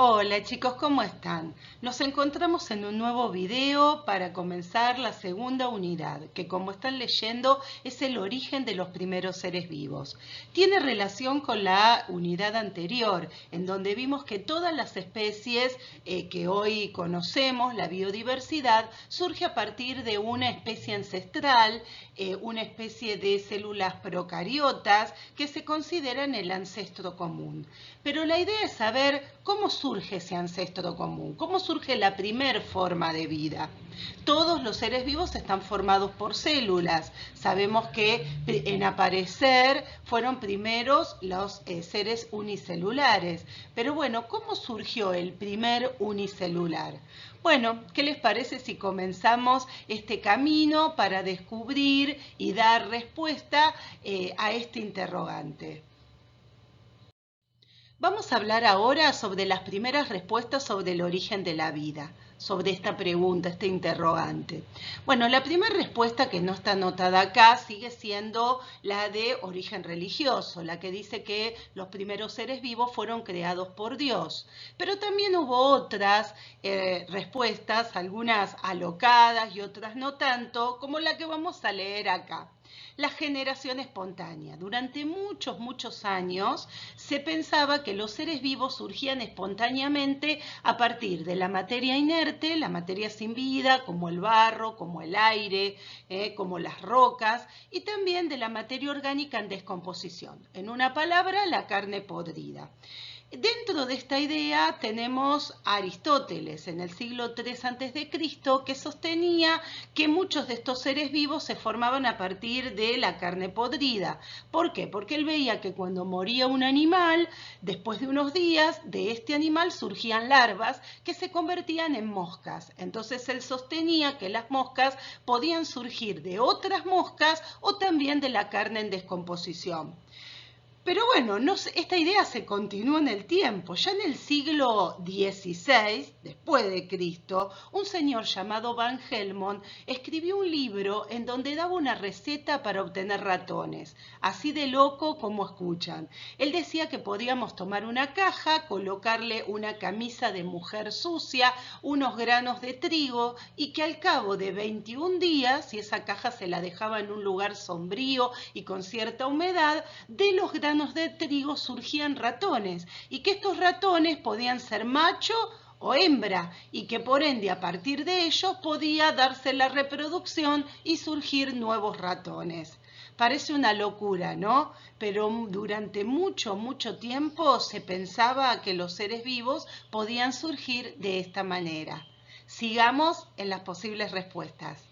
Hola chicos, ¿cómo están? Nos encontramos en un nuevo video para comenzar la segunda unidad, que como están leyendo es el origen de los primeros seres vivos. Tiene relación con la unidad anterior, en donde vimos que todas las especies que hoy conocemos, la biodiversidad, surge a partir de una especie ancestral, una especie de células procariotas que se consideran el ancestro común. Pero la idea es saber cómo surge ese ancestro común, cómo surge la primer forma de vida. Todos los seres vivos están formados por células. Sabemos que en aparecer fueron primeros los seres unicelulares. Pero bueno, ¿cómo surgió el primer unicelular? Bueno, ¿qué les parece si comenzamos este camino para descubrir y dar respuesta a este interrogante? Vamos a hablar ahora sobre las primeras respuestas sobre el origen de la vida, sobre esta pregunta, este interrogante. Bueno, la primera respuesta que no está anotada acá sigue siendo la de origen religioso, la que dice que los primeros seres vivos fueron creados por Dios. Pero también hubo otras respuestas, algunas alocadas y otras no tanto, como la que vamos a leer acá. La generación espontánea. Durante muchos años se pensaba que los seres vivos surgían espontáneamente a partir de la materia inerte, la materia sin vida, como el barro, como el aire, como las rocas, y también de la materia orgánica en descomposición. En una palabra, la carne podrida. Dentro de esta idea tenemos a Aristóteles en el siglo III a.C. que sostenía que muchos de estos seres vivos se formaban a partir de la carne podrida. ¿Por qué? Porque él veía que cuando moría un animal, después de unos días, de este animal surgían larvas que se convertían en moscas. Entonces él sostenía que las moscas podían surgir de otras moscas o también de la carne en descomposición. Pero bueno, esta idea se continúa en el tiempo. Ya en el siglo XVI, después de Cristo, un señor llamado Van Helmont escribió un libro en donde daba una receta para obtener ratones, así de loco como escuchan. Él decía que podíamos tomar una caja, colocarle una camisa de mujer sucia, unos granos de trigo y que al cabo de 21 días, si esa caja se la dejaba en un lugar sombrío y con cierta humedad, de los granos de trigo surgían ratones y que estos ratones podían ser macho o hembra y que por ende a partir de ellos podía darse la reproducción y surgir nuevos ratones. Parece una locura, ¿no? Pero durante mucho tiempo se pensaba que los seres vivos podían surgir de esta manera. Sigamos en las posibles respuestas.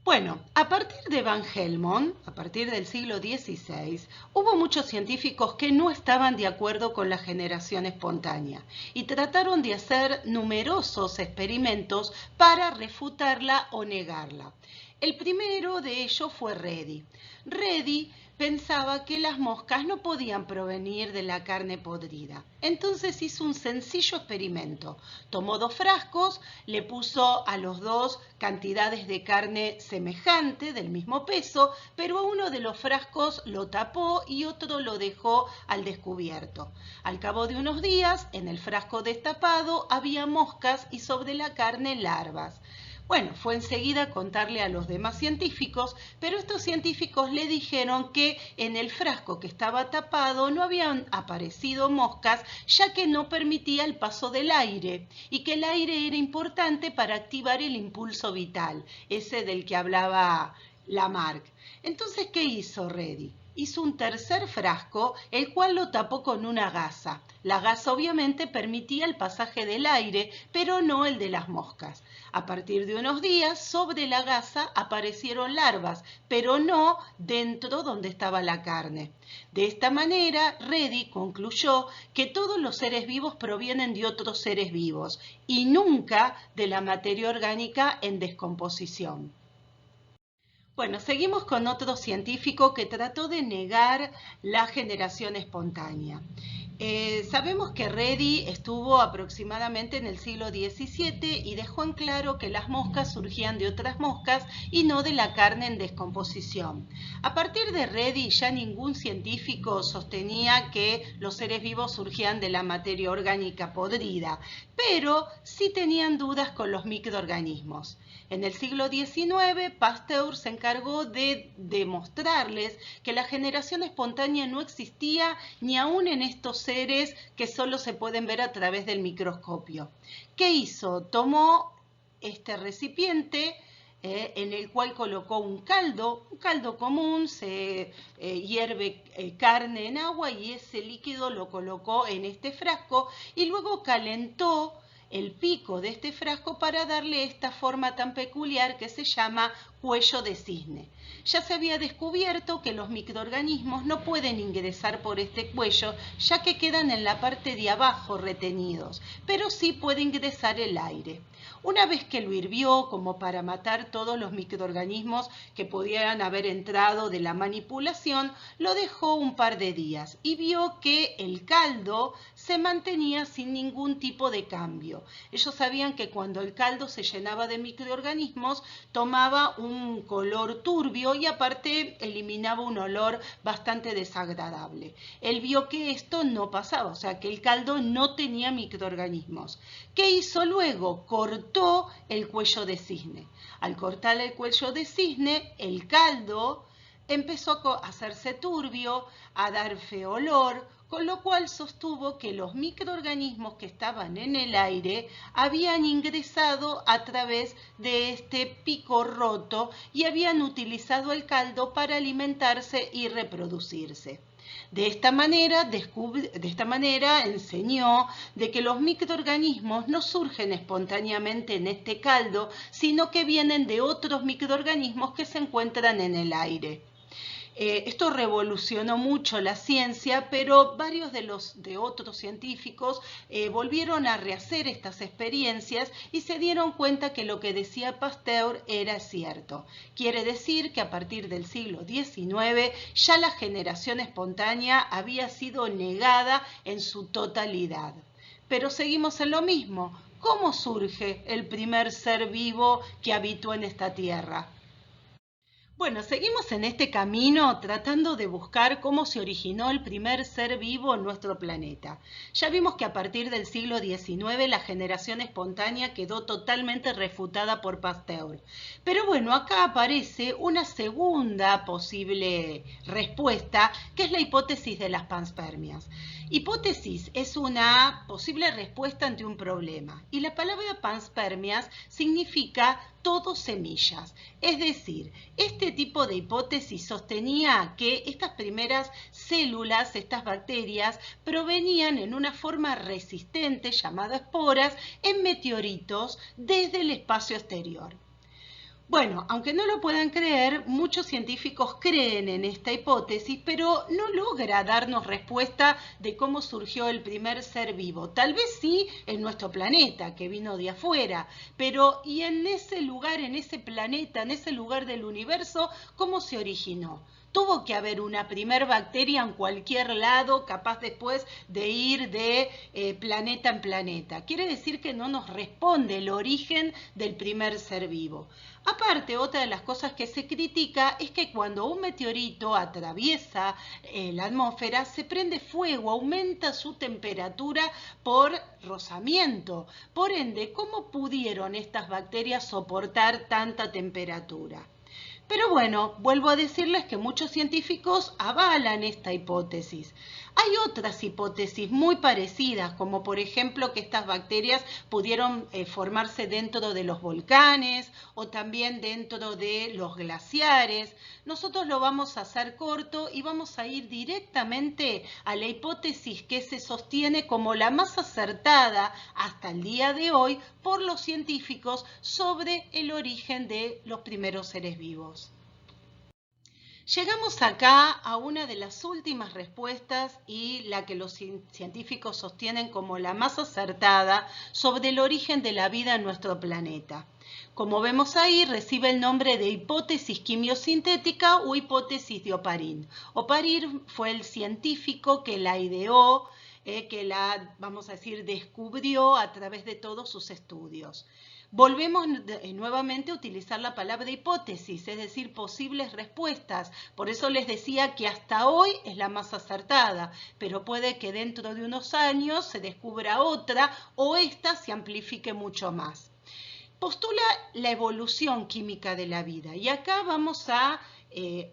Bueno, a partir de Van Helmont, a partir del siglo XVI, hubo muchos científicos que no estaban de acuerdo con la generación espontánea y trataron de hacer numerosos experimentos para refutarla o negarla. El primero de ellos fue Redi. Redi pensaba que las moscas no podían provenir de la carne podrida. Entonces hizo un sencillo experimento. Tomó 2 frascos, le puso a los dos cantidades de carne semejante, del mismo peso, pero a uno de los frascos lo tapó y otro lo dejó al descubierto. Al cabo de unos días, en el frasco destapado había moscas y sobre la carne larvas. Bueno, fue enseguida a contarle a los demás científicos, pero estos científicos le dijeron que en el frasco que estaba tapado no habían aparecido moscas, ya que no permitía el paso del aire y que el aire era importante para activar el impulso vital, ese del que hablaba Lamarck. Entonces, ¿qué hizo Redi? Hizo un tercer frasco, el cual lo tapó con una gasa. La gasa obviamente permitía el pasaje del aire, pero no el de las moscas. A partir de unos días, sobre la gasa aparecieron larvas, pero no dentro donde estaba la carne. De esta manera, Redi concluyó que todos los seres vivos provienen de otros seres vivos y nunca de la materia orgánica en descomposición. Bueno, seguimos con otro científico que trató de negar la generación espontánea. Sabemos que Redi estuvo aproximadamente en el siglo XVII y dejó en claro que las moscas surgían de otras moscas y no de la carne en descomposición. A partir de Redi ya ningún científico sostenía que los seres vivos surgían de la materia orgánica podrida, pero sí tenían dudas con los microorganismos. En el siglo XIX, Pasteur se encargó de demostrarles que la generación espontánea no existía ni aún en estos seres que solo se pueden ver a través del microscopio. ¿Qué hizo? Tomó este recipiente en el cual colocó un caldo común, se hierve carne en agua y ese líquido lo colocó en este frasco y luego calentó el pico de este frasco para darle esta forma tan peculiar que se llama cuello de cisne. Ya se había descubierto que los microorganismos no pueden ingresar por este cuello, ya que quedan en la parte de abajo retenidos, pero sí puede ingresar el aire. Una vez que lo hirvió, como para matar todos los microorganismos que pudieran haber entrado de la manipulación, lo dejó un par de días y vio que el caldo se mantenía sin ningún tipo de cambio. Ellos sabían que cuando el caldo se llenaba de microorganismos, tomaba un color turbio y aparte eliminaba un olor bastante desagradable. Él vio que esto no pasaba, o sea que el caldo no tenía microorganismos. ¿Qué hizo luego? Cortó el cuello de cisne. Al cortar el cuello de cisne, el caldo empezó a hacerse turbio, a dar feo olor, con lo cual sostuvo que los microorganismos que estaban en el aire habían ingresado a través de este pico roto y habían utilizado el caldo para alimentarse y reproducirse. De esta manera enseñó de que los microorganismos no surgen espontáneamente en este caldo, sino que vienen de otros microorganismos que se encuentran en el aire. Esto revolucionó mucho la ciencia, pero varios de otros científicos volvieron a rehacer estas experiencias y se dieron cuenta que lo que decía Pasteur era cierto. Quiere decir que a partir del siglo XIX ya la generación espontánea había sido negada en su totalidad. Pero seguimos en lo mismo. ¿Cómo surge el primer ser vivo que habitó en esta tierra? Bueno, seguimos en este camino tratando de buscar cómo se originó el primer ser vivo en nuestro planeta. Ya vimos que a partir del siglo XIX la generación espontánea quedó totalmente refutada por Pasteur. Pero bueno, acá aparece una segunda posible respuesta, que es la hipótesis de las panspermias. Hipótesis es una posible respuesta ante un problema y la palabra panspermias significa todo semillas. Es decir, este tipo de hipótesis sostenía que estas primeras células, estas bacterias, provenían en una forma resistente llamada esporas en meteoritos desde el espacio exterior. Bueno, aunque no lo puedan creer, muchos científicos creen en esta hipótesis, pero no logra darnos respuesta de cómo surgió el primer ser vivo. Tal vez sí en nuestro planeta, que vino de afuera, pero ¿y en ese lugar, en ese planeta, en ese lugar del universo, cómo se originó? Tuvo que haber una primer bacteria en cualquier lado, capaz después de ir de planeta en planeta. Quiere decir que no nos responde el origen del primer ser vivo. Aparte, otra de las cosas que se critica es que cuando un meteorito atraviesa la atmósfera, se prende fuego, aumenta su temperatura por rozamiento. Por ende, ¿cómo pudieron estas bacterias soportar tanta temperatura? Pero bueno, vuelvo a decirles que muchos científicos avalan esta hipótesis. Hay otras hipótesis muy parecidas, como por ejemplo que estas bacterias pudieron formarse dentro de los volcanes o también dentro de los glaciares. Nosotros lo vamos a hacer corto y vamos a ir directamente a la hipótesis que se sostiene como la más acertada hasta el día de hoy por los científicos sobre el origen de los primeros seres vivos. Llegamos acá a una de las últimas respuestas y la que los científicos sostienen como la más acertada sobre el origen de la vida en nuestro planeta. Como vemos ahí, recibe el nombre de hipótesis quimiosintética o hipótesis de Oparin. Oparin fue el científico que la ideó que la, vamos a decir, descubrió a través de todos sus estudios. Volvemos nuevamente a utilizar la palabra hipótesis, es decir, posibles respuestas. Por eso les decía que hasta hoy es la más acertada, pero puede que dentro de unos años se descubra otra o esta se amplifique mucho más. Postula la evolución química de la vida y acá vamos a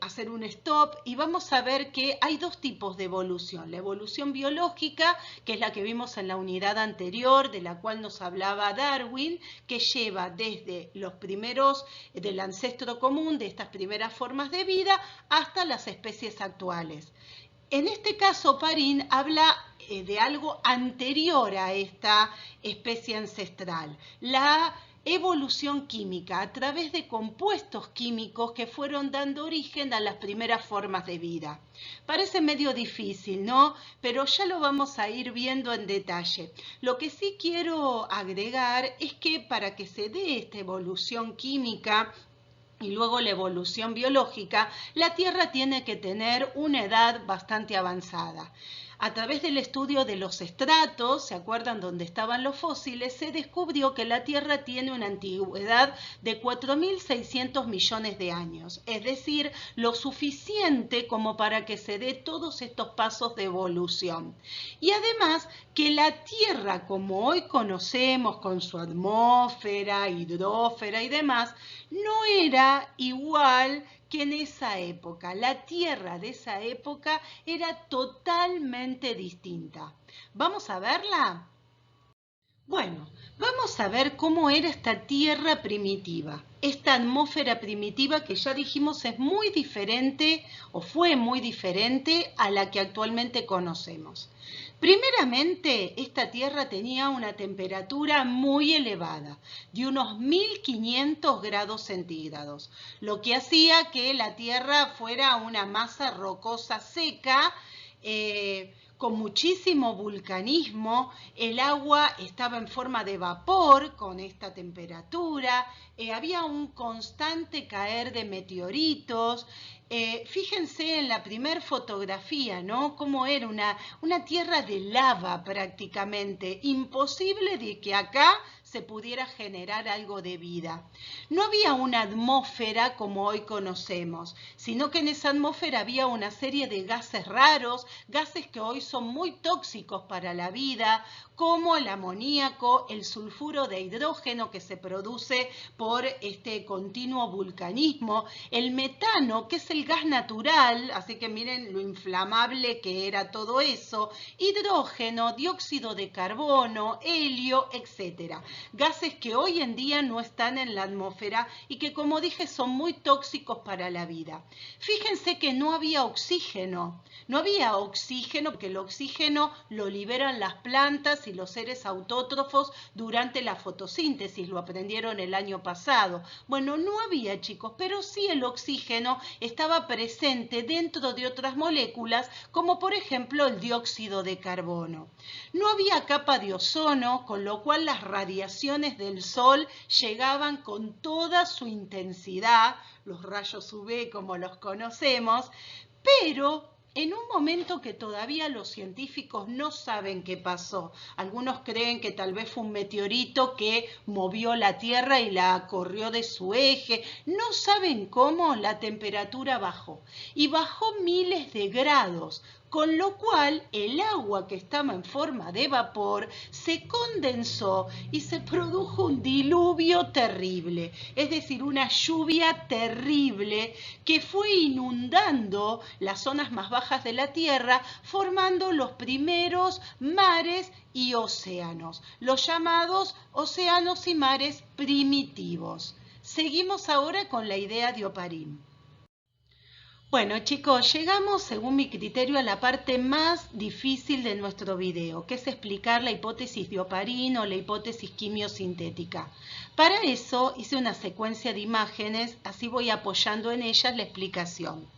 hacer un stop y vamos a ver que hay dos tipos de evolución. La evolución biológica, que es la que vimos en la unidad anterior, de la cual nos hablaba Darwin, que lleva desde los primeros del ancestro común, de estas primeras formas de vida, hasta las especies actuales. En este caso, Parín habla de algo anterior a esta especie ancestral, la evolución química a través de compuestos químicos que fueron dando origen a las primeras formas de vida. Parece medio difícil, ¿no? Pero ya lo vamos a ir viendo en detalle. Lo que sí quiero agregar es que para que se dé esta evolución química y luego la evolución biológica, la Tierra tiene que tener una edad bastante avanzada. A través del estudio de los estratos, ¿se acuerdan dónde estaban los fósiles? Se descubrió que la Tierra tiene una antigüedad de 4.600 millones de años, es decir, lo suficiente como para que se dé todos estos pasos de evolución. Y además que la Tierra, como hoy conocemos con su atmósfera, hidrósfera y demás, no era igual que en esa época. La Tierra de esa época era totalmente distinta. ¿Vamos a verla? Bueno, vamos a ver cómo era esta Tierra primitiva. Esta atmósfera primitiva que ya dijimos es muy diferente o fue muy diferente a la que actualmente conocemos. Primeramente, esta Tierra tenía una temperatura muy elevada, de unos 1500 grados centígrados, lo que hacía que la Tierra fuera una masa rocosa seca, con muchísimo vulcanismo. El agua estaba en forma de vapor con esta temperatura, había un constante caer de meteoritos. Fíjense en la primer fotografía, ¿no? Cómo era una tierra de lava prácticamente, imposible de que acá se pudiera generar algo de vida. No había una atmósfera como hoy conocemos, sino que en esa atmósfera había una serie de gases raros, gases que hoy son muy tóxicos para la vida, como el amoníaco, el sulfuro de hidrógeno que se produce por este continuo vulcanismo, el metano, que es el gas natural, así que miren lo inflamable que era todo eso, hidrógeno, dióxido de carbono, helio, etc. Gases que hoy en día no están en la atmósfera y que, como dije, son muy tóxicos para la vida. Fíjense que no había oxígeno. No había oxígeno porque el oxígeno lo liberan las plantas y los seres autótrofos durante la fotosíntesis, lo aprendieron el año pasado. Bueno, no había, chicos, pero sí el oxígeno estaba presente dentro de otras moléculas, como por ejemplo el dióxido de carbono. No había capa de ozono, con lo cual las radiaciones del sol llegaban con toda su intensidad, los rayos UV como los conocemos, pero en un momento que todavía los científicos no saben qué pasó. Algunos creen que tal vez fue un meteorito que movió la Tierra y la corrió de su eje. No saben cómo la temperatura bajó. Y bajó miles de grados, con lo cual el agua que estaba en forma de vapor se condensó y se produjo un diluvio terrible, es decir, una lluvia terrible que fue inundando las zonas más bajas de la Tierra, formando los primeros mares y océanos, los llamados océanos y mares primitivos. Seguimos ahora con la idea de Oparín. Bueno, chicos, llegamos, según mi criterio, a la parte más difícil de nuestro video, que es explicar la hipótesis de Oparín o la hipótesis quimiosintética. Para eso hice una secuencia de imágenes, así voy apoyando en ellas la explicación.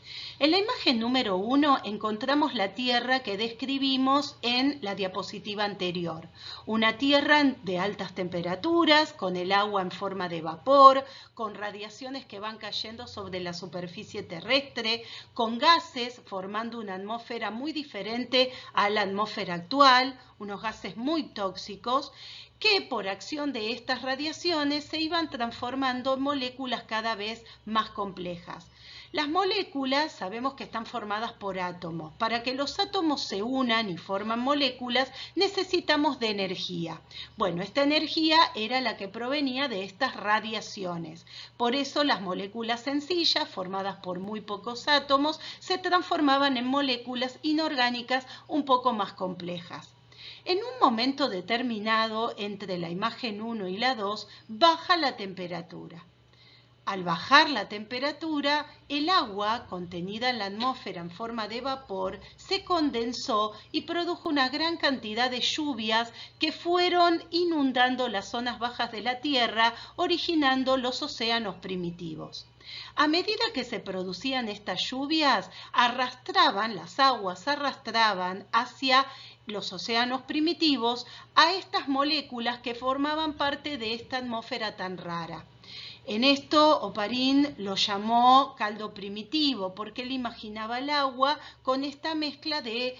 En la imagen número 1 encontramos la Tierra que describimos en la diapositiva anterior. Una Tierra de altas temperaturas, con el agua en forma de vapor, con radiaciones que van cayendo sobre la superficie terrestre, con gases formando una atmósfera muy diferente a la atmósfera actual, unos gases muy tóxicos, que por acción de estas radiaciones se iban transformando en moléculas cada vez más complejas. Las moléculas sabemos que están formadas por átomos. Para que los átomos se unan y forman moléculas necesitamos de energía. Bueno, esta energía era la que provenía de estas radiaciones. Por eso las moléculas sencillas, formadas por muy pocos átomos, se transformaban en moléculas inorgánicas un poco más complejas. En un momento determinado, entre la imagen 1 y la 2, baja la temperatura. Al bajar la temperatura, el agua contenida en la atmósfera en forma de vapor se condensó y produjo una gran cantidad de lluvias que fueron inundando las zonas bajas de la Tierra, originando los océanos primitivos. A medida que se producían estas lluvias, las aguas arrastraban hacia los océanos primitivos a estas moléculas que formaban parte de esta atmósfera tan rara. En esto Oparin lo llamó caldo primitivo porque él imaginaba el agua con esta mezcla de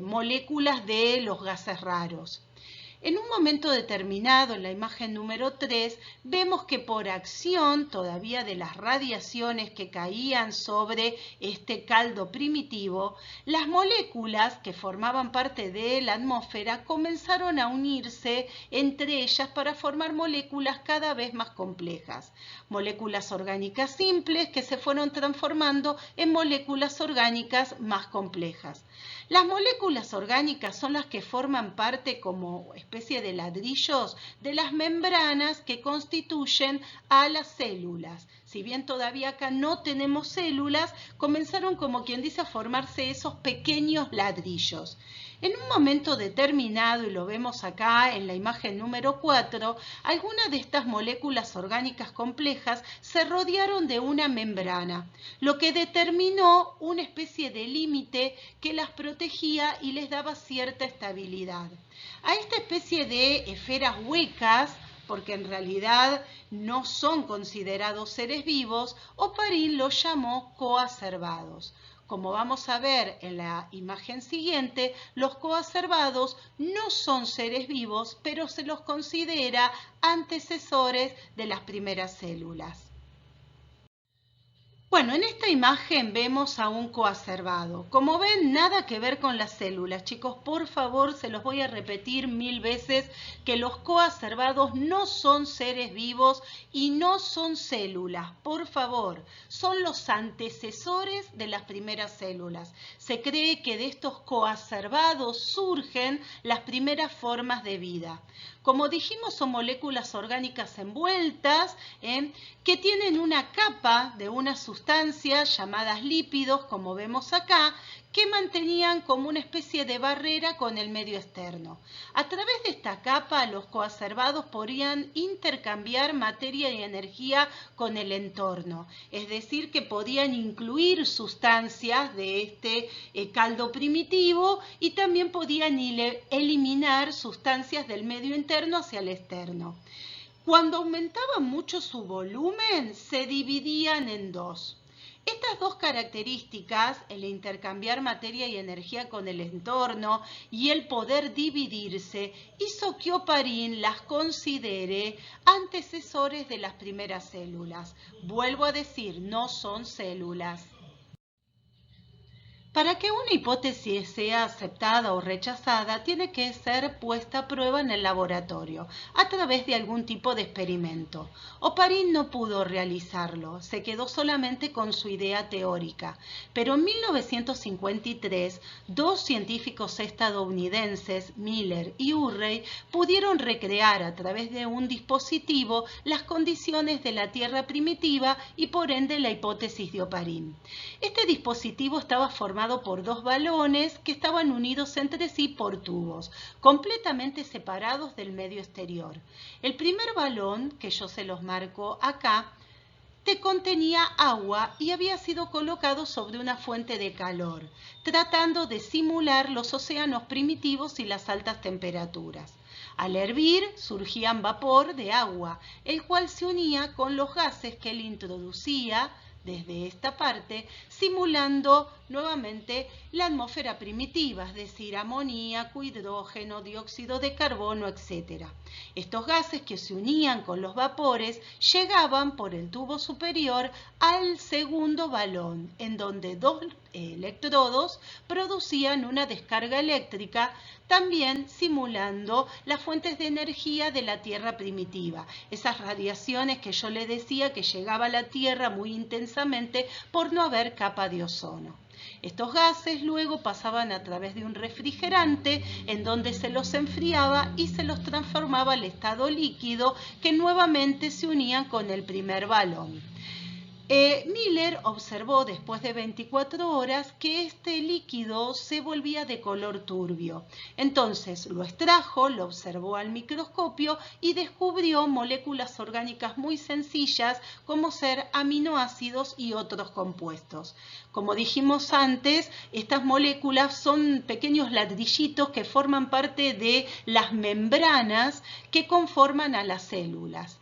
moléculas de los gases raros. En un momento determinado, en la imagen número 3, vemos que por acción todavía de las radiaciones que caían sobre este caldo primitivo, las moléculas que formaban parte de la atmósfera comenzaron a unirse entre ellas para formar moléculas cada vez más complejas. Moléculas orgánicas simples que se fueron transformando en moléculas orgánicas más complejas. Las moléculas orgánicas son las que forman parte como especie de ladrillos de las membranas que constituyen a las células. Si bien todavía acá no tenemos células, comenzaron como quien dice a formarse esos pequeños ladrillos. En un momento determinado, y lo vemos acá en la imagen número 4, algunas de estas moléculas orgánicas complejas se rodearon de una membrana, lo que determinó una especie de límite que las protegía y les daba cierta estabilidad. A esta especie de esferas huecas, porque en realidad no son considerados seres vivos, Oparin los llamó coacervados. Como vamos a ver en la imagen siguiente, los coacervados no son seres vivos, pero se los considera antecesores de las primeras células. Bueno, en esta imagen vemos a un coacervado. Como ven, nada que ver con las células. Chicos, por favor, se los voy a repetir 1000 veces que los coacervados no son seres vivos y no son células. Por favor, son los antecesores de las primeras células. Se cree que de estos coacervados surgen las primeras formas de vida. Como dijimos, son moléculas orgánicas envueltas que tienen una capa de unas sustancias llamadas lípidos, como vemos acá, que mantenían como una especie de barrera con el medio externo. A través de esta capa, los coacervados podían intercambiar materia y energía con el entorno, es decir, que podían incluir sustancias de este caldo primitivo y también podían eliminar sustancias del medio interno hacia el externo. Cuando aumentaba mucho su volumen, se dividían en dos. Estas dos características, el intercambiar materia y energía con el entorno y el poder dividirse, hizo que Oparin las considere antecesores de las primeras células. Vuelvo a decir, no son células. Para que una hipótesis sea aceptada o rechazada, tiene que ser puesta a prueba en el laboratorio, a través de algún tipo de experimento. Oparin no pudo realizarlo, se quedó solamente con su idea teórica. Pero en 1953, dos científicos estadounidenses, Miller y Urey, pudieron recrear a través de un dispositivo las condiciones de la Tierra primitiva y por ende la hipótesis de Oparin. Este dispositivo estaba formado por dos balones que estaban unidos entre sí por tubos, completamente separados del medio exterior. El primer balón, que yo se los marco acá, contenía agua y había sido colocado sobre una fuente de calor, tratando de simular los océanos primitivos y las altas temperaturas. Al hervir surgían vapor de agua, el cual se unía con los gases que él introducía desde esta parte, simulando nuevamente la atmósfera primitiva, es decir, amoníaco, hidrógeno, dióxido de carbono, etc. Estos gases que se unían con los vapores llegaban por el tubo superior al segundo balón, en donde dos electrodos producían una descarga eléctrica, también simulando las fuentes de energía de la Tierra primitiva. Esas radiaciones que yo le decía que llegaba a la Tierra muy intensamente por no haber capa de ozono. Estos gases luego pasaban a través de un refrigerante en donde se los enfriaba y se los transformaba al estado líquido, que nuevamente se unían con el primer balón. Miller observó después de 24 horas que este líquido se volvía de color turbio. Entonces lo extrajo, lo observó al microscopio y descubrió moléculas orgánicas muy sencillas como ser aminoácidos y otros compuestos. Como dijimos antes, estas moléculas son pequeños ladrillitos que forman parte de las membranas que conforman a las células.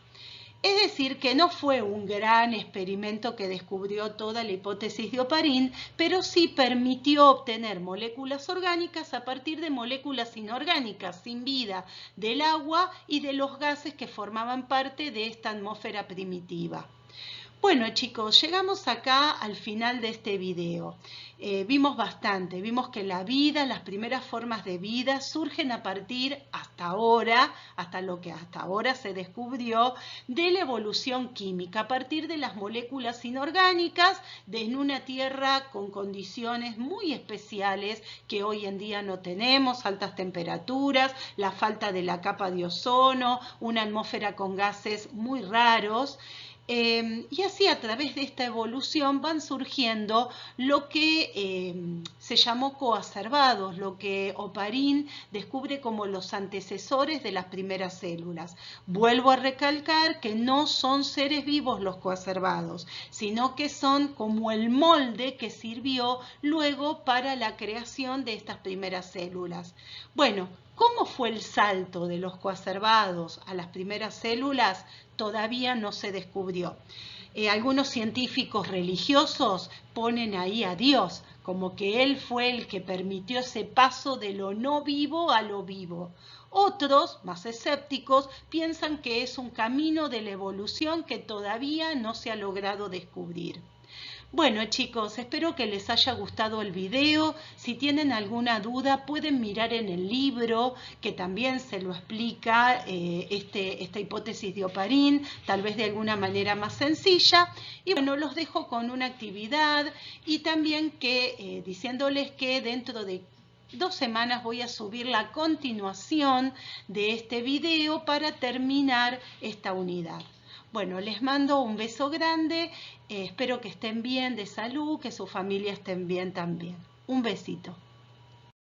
Es decir, que no fue un gran experimento que descubrió toda la hipótesis de Oparin, pero sí permitió obtener moléculas orgánicas a partir de moléculas inorgánicas, sin vida, del agua y de los gases que formaban parte de esta atmósfera primitiva. Bueno, chicos, llegamos acá al final de este video. Vimos bastante, vimos que la vida, las primeras formas de vida surgen a partir hasta lo que hasta ahora se descubrió de la evolución química, a partir de las moléculas inorgánicas en una Tierra con condiciones muy especiales que hoy en día no tenemos, altas temperaturas, la falta de la capa de ozono, una atmósfera con gases muy raros. Y así a través de esta evolución van surgiendo lo que se llamó coacervados, lo que Oparin descubre como los antecesores de las primeras células. Vuelvo a recalcar que no son seres vivos los coacervados, sino que son como el molde que sirvió luego para la creación de estas primeras células. Bueno, ¿cómo fue el salto de los coacervados a las primeras células? Todavía no se descubrió. Algunos científicos religiosos ponen ahí a Dios, como que Él fue el que permitió ese paso de lo no vivo a lo vivo. Otros, más escépticos, piensan que es un camino de la evolución que todavía no se ha logrado descubrir. Bueno, chicos, espero que les haya gustado el video. Si tienen alguna duda, pueden mirar en el libro, que también se lo explica esta hipótesis de Oparin, tal vez de alguna manera más sencilla. Y bueno, los dejo con una actividad y también diciéndoles que dentro de 2 semanas voy a subir la continuación de este video para terminar esta unidad. Bueno, les mando un beso grande, espero que estén bien de salud, que su familia estén bien también. Un besito.